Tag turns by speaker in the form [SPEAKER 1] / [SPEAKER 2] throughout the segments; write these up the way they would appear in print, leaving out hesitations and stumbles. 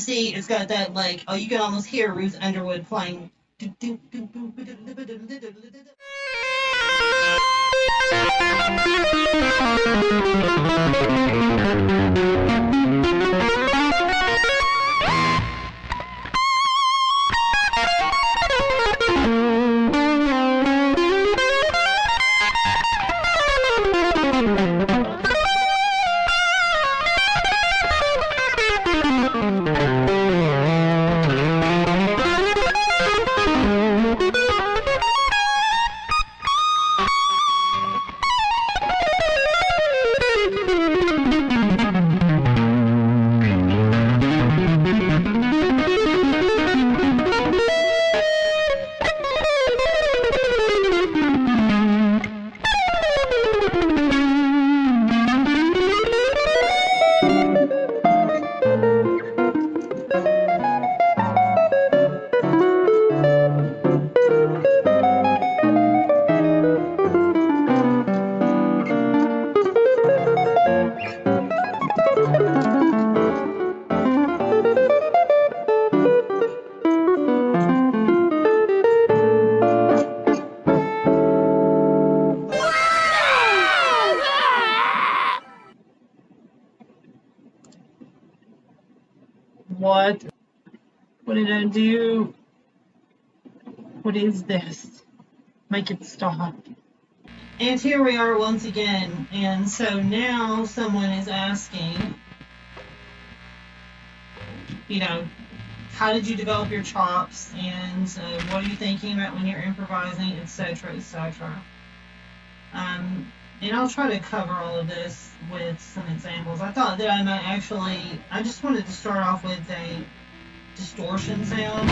[SPEAKER 1] see, it's got that like, oh, you can almost hear Ruth Underwood playing. What? What did I do? What is this? Make it stop. And here we are once again. And so now someone is asking, how did you develop your chops? And what are you thinking about when you're improvising, etc., etc. And I'll try to cover all of this with some examples. I thought that I just wanted to start off with a distortion sound.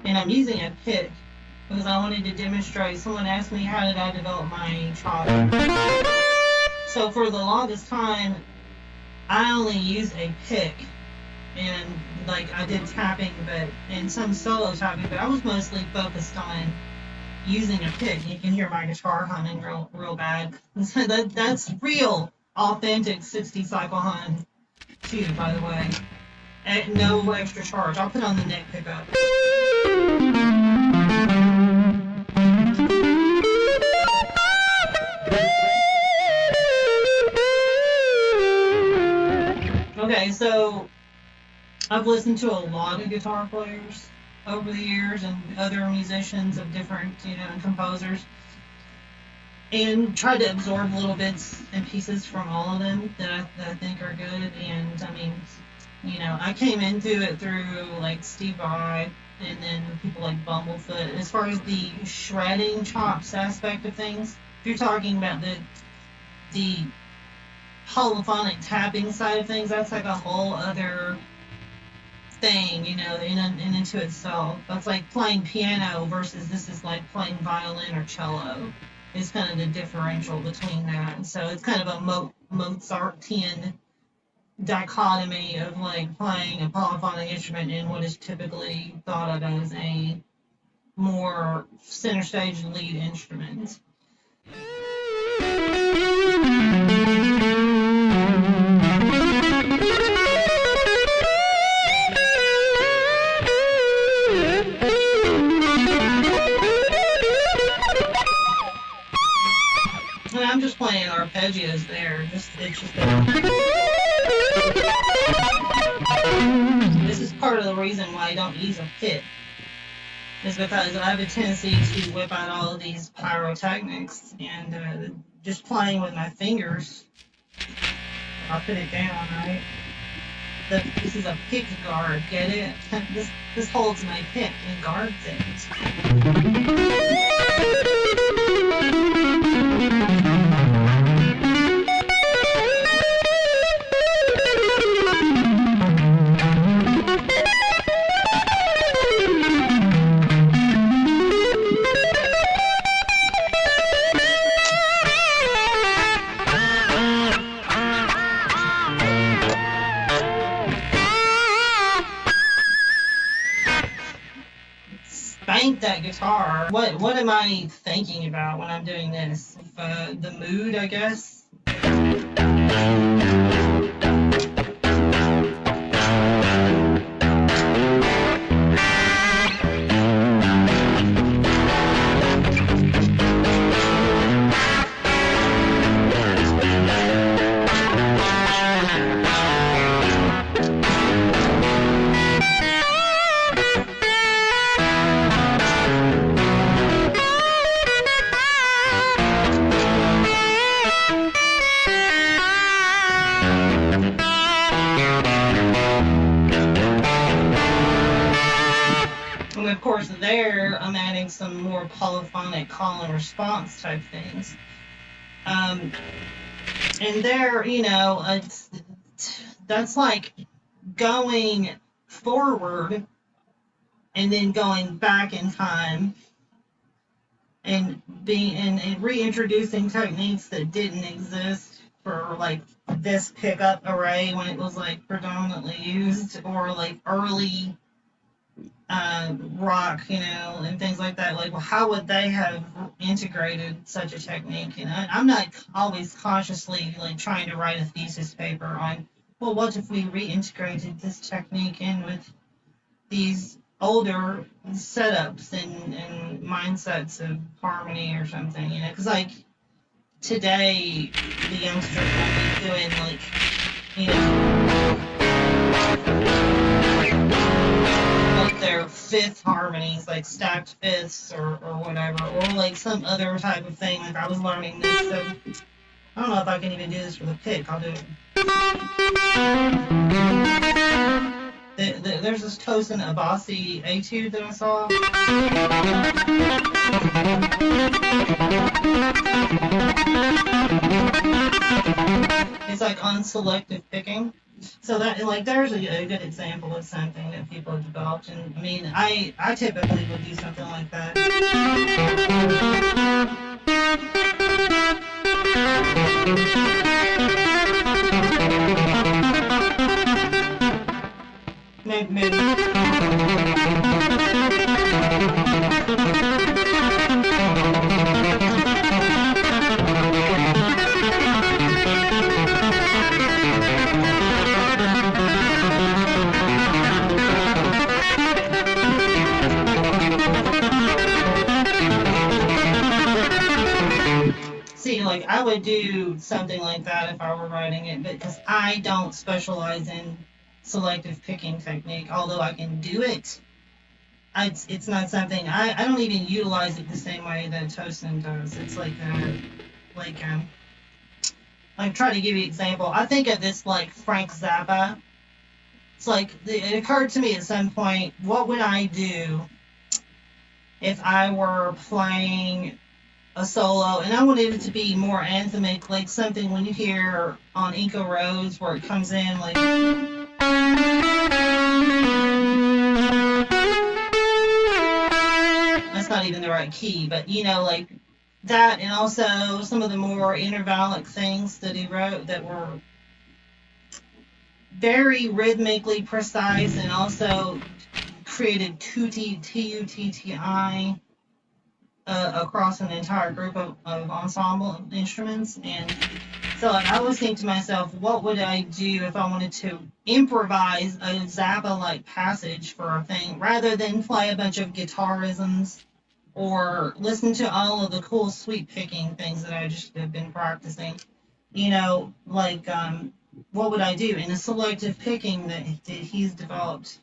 [SPEAKER 1] And I'm using a pick because I wanted to demonstrate. Someone asked me, how did I develop my chop? So for the longest time, I only used a pick. And I did tapping, and some solo tapping, but I was mostly focused on using a pick. You can hear my guitar humming real bad. So that's real, authentic 60 cycle hum too, by the way. At no extra charge. I'll put on the neck pickup. Okay, so I've listened to a lot of guitar players over the years and other musicians of different, composers, and tried to absorb little bits and pieces from all of them that I think are good. And I came into it through Steve Vai and then people like Bumblefoot. As far as the shredding chops aspect of things, if you're talking about the polyphonic tapping side of things, that's like a whole other thing, in into itself. That's like playing piano versus this is like playing violin or cello. It's kind of the differential between that. And so it's kind of a Mozartian dichotomy of playing a polyphonic instrument in what is typically thought of as a more center stage lead instrument. And I'm just playing arpeggios there. This is part of the reason why I don't use a pick. Is because I have a tendency to whip out all of these pyrotechnics and just playing with my fingers. I'll put it down, right? This is a pick guard, get it? This holds my pick and guards it. crank that guitar. What am I thinking about when I'm doing this? The mood, I guess. And of course, there I'm adding some more polyphonic call and response type things. And there, that's like going forward and then going back in time and reintroducing techniques that didn't exist for like this pickup array when it was like predominantly used, or like early rock, and things like that. Like, well, how would they have integrated such a technique? I'm not always consciously like trying to write a thesis paper on, well, what if we reintegrated this technique in with these older setups and mindsets of harmony or something, because like today the youngsters will be doing like, like their fifth harmonies, like stacked fifths or whatever, or like some other type of thing. Like I was learning this, so I don't know if I can even do this with a pick. I'll do it. There's this Tosin Abasi etude that I saw. It's like on selective picking. So that, like, there's a good example of something that people have developed. And I mean, I typically would do something like that. Maybe. See, like, I would do something like that if I were writing it, because I don't specialize in selective picking technique, although I can do it. It's not something, I don't even utilize it the same way that Tosin does. It's like I'm trying to give you an example. I think of this like Frank Zappa. It's like, it occurred to me at some point, what would I do if I were playing a solo and I wanted it to be more anthemic, like something when you hear on Inca Rose where it comes in like, that's not even the right key, but like that, and also some of the more intervallic things that he wrote that were very rhythmically precise and also created T-U-T-T-I across an entire group of ensemble instruments. And so like, I was thinking to myself, what would I do if I wanted to improvise a Zappa-like passage for a thing, rather than play a bunch of guitarisms or listen to all of the cool sweep picking things that I just have been practicing. Like, what would I do in a selective picking that he's developed,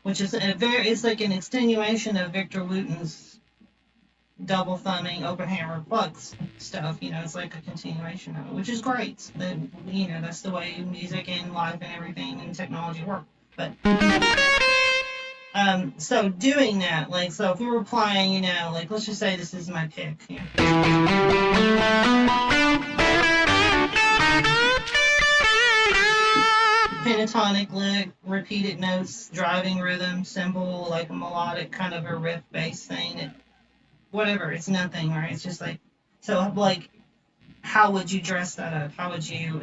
[SPEAKER 1] which is it's like an extenuation of Victor Wooten's double thumbing, open hammer plucks stuff. It's like a continuation of it, which is great. That's the way music and life and everything and technology work. But so doing that, like, so if we were playing, like, let's just say this is my pick. Pentatonic lick, repeated notes, driving rhythm, simple, like a melodic kind of a riff bass thing. Whatever, it's nothing, right? It's just like, so like, how would you dress that up? How would you,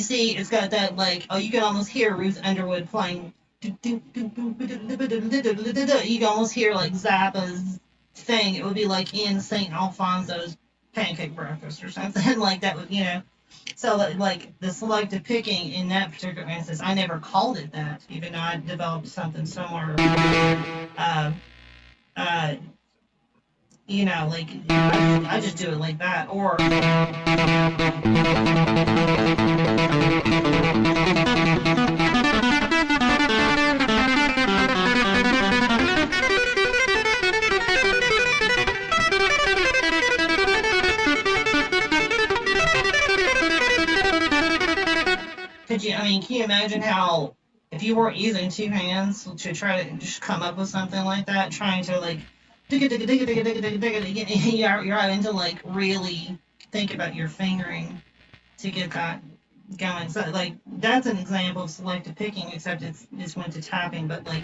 [SPEAKER 1] you see, it's got that like, oh, you can almost hear Ruth Underwood playing. You can almost hear like Zappa's thing. It would be like in St. Alfonso's Pancake Breakfast or something like that. Would So like the selective picking in that particular instance, I never called it that, even though I developed something similar. Uh, uh, like I just do it like that, or. Can you imagine how, if you weren't using two hands to try to just come up with something like that, trying to like, you're having to like really think about your fingering to get that going. So like that's an example of selective picking, except it's went to tapping, but like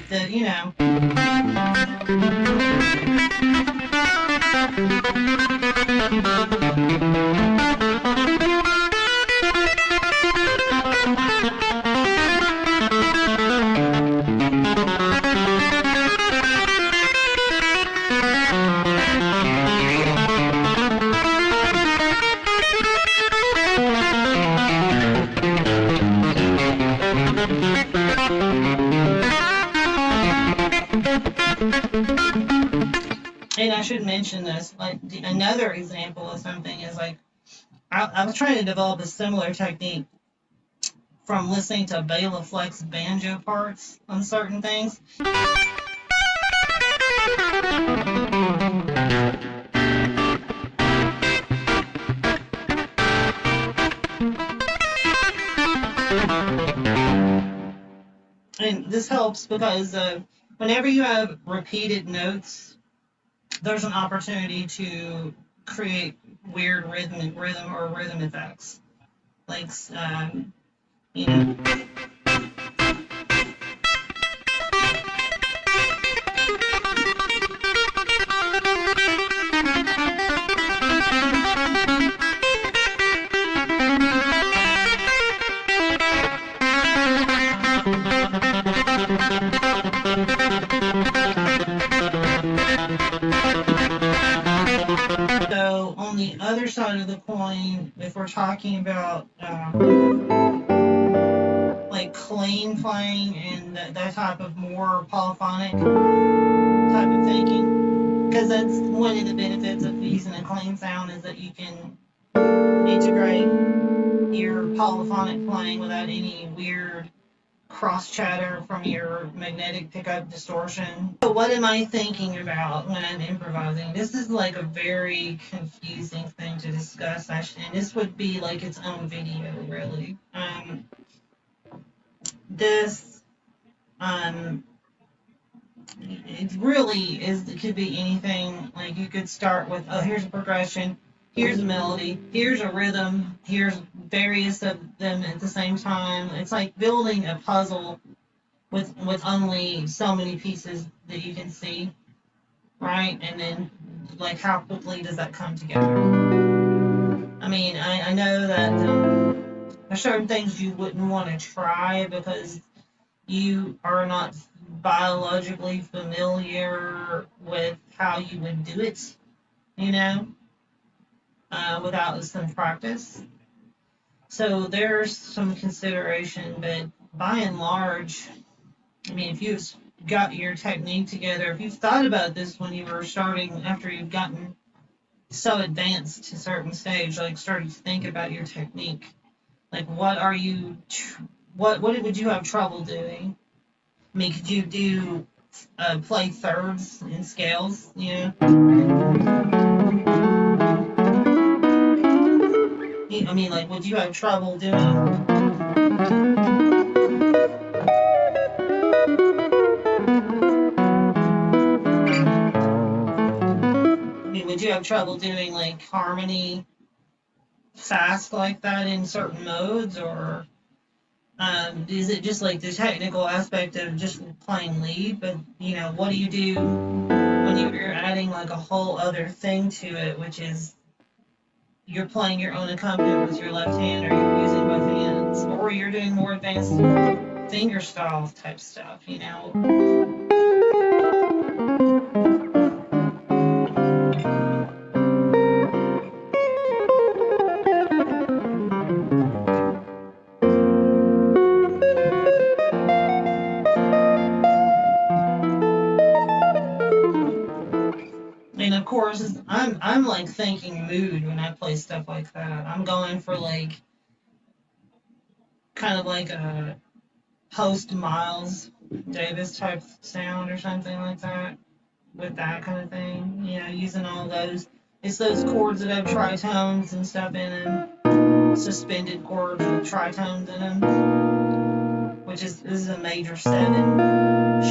[SPEAKER 1] And I should mention this, like another example of something is like, I was trying to develop a similar technique from listening to Bela Fleck's banjo parts on certain things. And this helps because whenever you have repeated notes, there's an opportunity to create weird rhythm effects, like So on the other side of the coin, if we're talking about like clean playing and that type of more polyphonic type of thinking, because that's one of the benefits of using a clean sound is that you can integrate your polyphonic playing without any weird cross chatter from your magnetic pickup distortion. So what am I thinking about when I'm improvising? This is like a very confusing thing to discuss, actually, and this would be like its own video, really. It really is. It could be anything. Like you could start with, oh, here's a progression. Here's a melody, here's a rhythm, here's various of them at the same time. It's like building a puzzle with only so many pieces that you can see, right? And then, like, how quickly does that come together? I know that there's certain things you wouldn't want to try because you are not biologically familiar with how you would do it, without some practice. So there's some consideration, but by and large, if you've got your technique together, if you've thought about this when you were starting, after you've gotten so advanced to a certain stage, like starting to think about your technique, like what would you have trouble doing? Could you do play thirds and scales, like, would you have trouble doing? Would you have trouble doing like harmony fast like that in certain modes, or is it just like the technical aspect of just playing lead? But what do you do when you're adding like a whole other thing to it, which is you're playing your own accompaniment with your left hand, or you're using both hands, or you're doing more advanced finger style type stuff, you know. And of course, I'm like thinking mood when I play stuff like that. I'm going for like kind of like a post Miles Davis type sound or something like that, with that kind of thing. You know, using all those. It's those chords that have tritones and stuff in them, suspended chords with tritones in them, which is this is a major 7,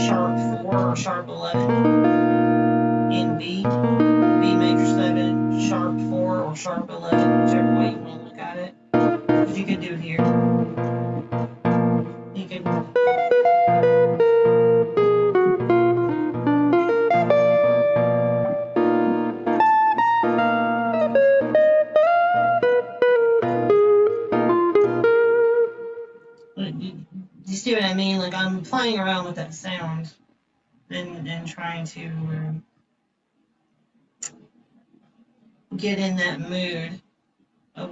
[SPEAKER 1] sharp 4 or sharp 11 in B major 7, sharp 4 or sharp 11, whichever way you want to look at it. But you could do it here. You could. You see what I mean? Like I'm playing around with that sound and trying to get in that mood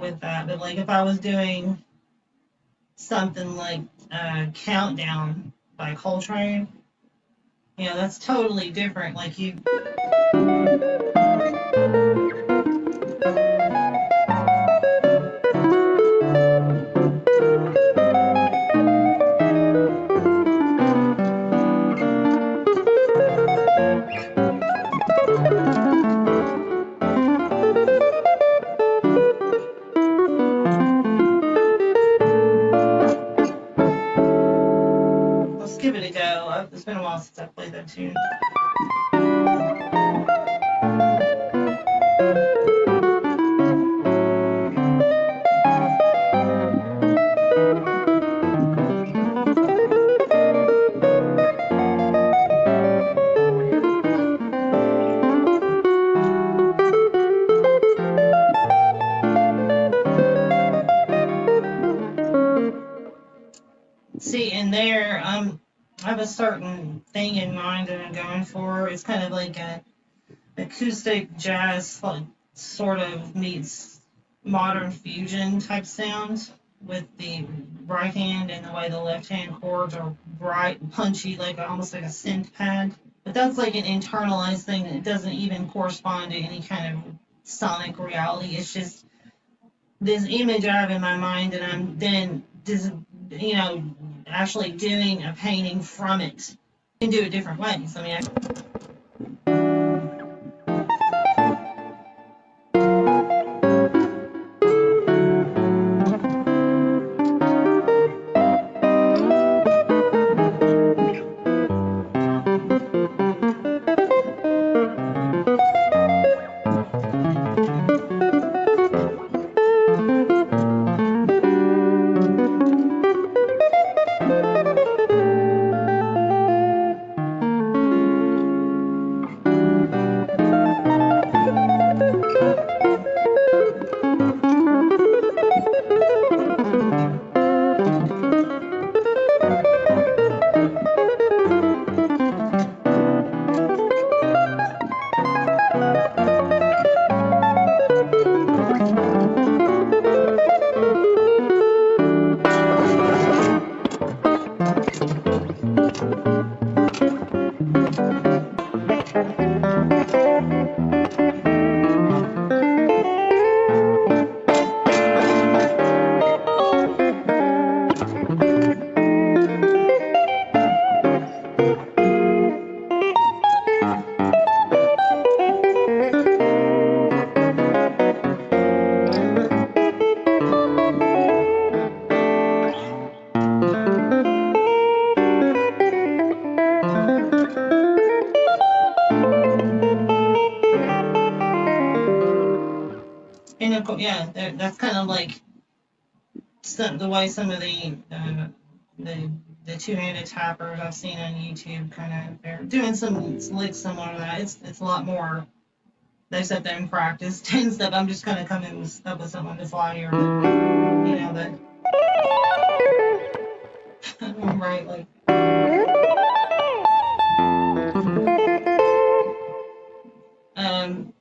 [SPEAKER 1] with that. But like if I was doing something like Countdown by Coltrane, you know, that's totally different. Like you. Let's give it a go. It's been a while since I played that tune. See, in there, I have a certain thing in mind that I'm going for. It's kind of like a acoustic jazz, like, sort of meets modern fusion type sound with the right hand and the way the left hand chords are bright, punchy, like almost like a synth pad. But that's like an internalized thing that doesn't even correspond to any kind of sonic reality. It's just this image I have in my mind, and I'm then just, you know, actually doing a painting from it. You can do it different ways. I mean, yeah, that's kind of like the way some of the the two-handed tappers I've seen on YouTube kind of they're doing some licks similar to that. It's a lot more they sit there and practice and stuff. I'm just kind of coming up with something on the fly here, but that right, like um.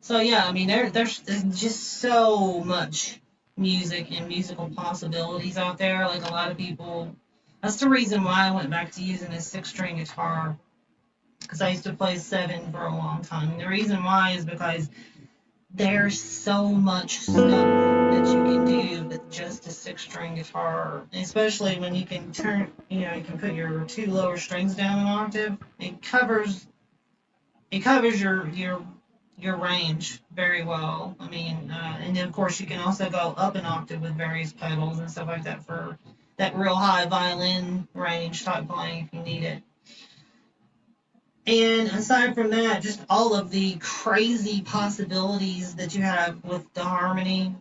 [SPEAKER 1] So yeah, I mean there's just so much music and musical possibilities out there. Like a lot of people, that's the reason why I went back to using a six-string guitar because I used to play seven for a long time. And the reason why is because there's so much stuff that you can do with just a six-string guitar, especially when you can you can put your two lower strings down an octave. It covers your range very well. I mean, and then of course you can also go up an octave with various pedals and stuff like that for that real high violin range type playing if you need it. And aside from that, just all of the crazy possibilities that you have with the harmony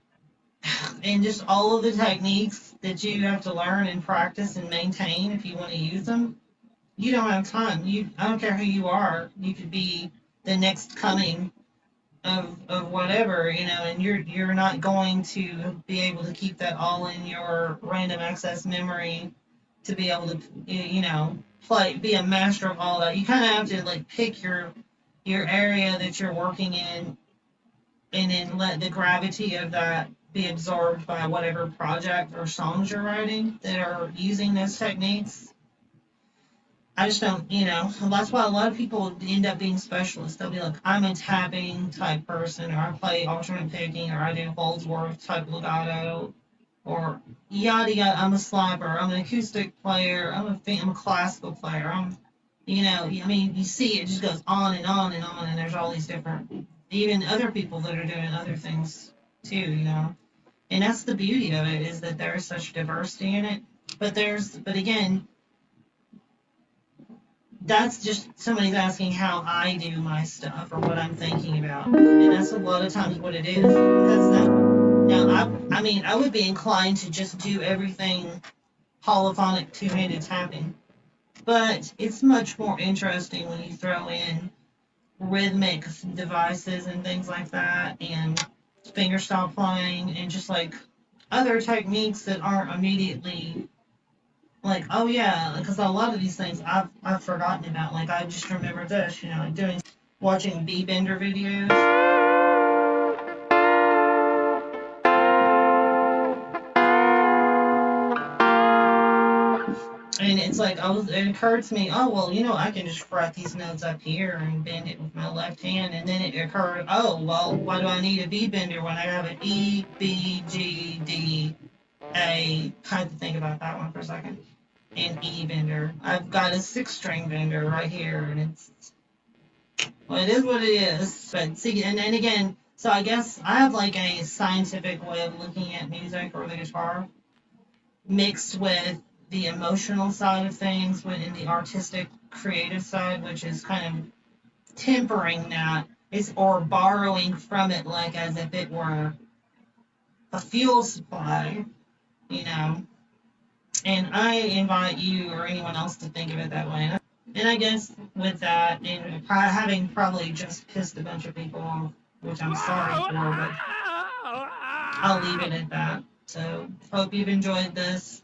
[SPEAKER 1] and just all of the techniques that you have to learn and practice and maintain if you want to use them. You don't have time. I don't care who you are. You could be the next coming of whatever, and you're not going to be able to keep that all in your random access memory to be able to be a master of all that. You kind of have to like pick your area that you're working in and then let the gravity of that be absorbed by whatever project or songs you're writing that are using those techniques. I just don't, that's why a lot of people end up being specialists. They'll be like, I'm a tapping type person, or I play alternate picking, or I do Holdsworth type legato, or yada yada. I'm a slapper. I'm an acoustic player. I'm a classical player. I mean, you see it just goes on and on and on, and there's all these different, even other people that are doing other things too. And that's the beauty of it is that there is such diversity in it. But again, that's just somebody's asking how I do my stuff or what I'm thinking about, and that's a lot of times what it is. Because I mean, I would be inclined to just do everything polyphonic two-handed tapping, but it's much more interesting when you throw in rhythmic devices and things like that, and fingerstyle playing, and just like other techniques that aren't immediately like, oh yeah, because a lot of these things I've forgotten about. Like I just remember this, like watching B-bender videos. And it's like it occurred to me, oh well, I can just fret these notes up here and bend it with my left hand, and then it occurred, oh well, why do I need a B bender when I have an E, B, G, D, A? Had to think about that one for a second. An E bender. I've got a six-string bender right here, and it is what it is. But see, and then again, so I guess I have like a scientific way of looking at music or the guitar mixed with the emotional side of things, in the artistic, creative side, which is kind of tempering that, or borrowing from it, like as if it were a fuel supply, you know. And I invite you or anyone else to think of it that way. And I guess with that, and having probably just pissed a bunch of people off, which I'm sorry for, but I'll leave it at that. So, hope you've enjoyed this.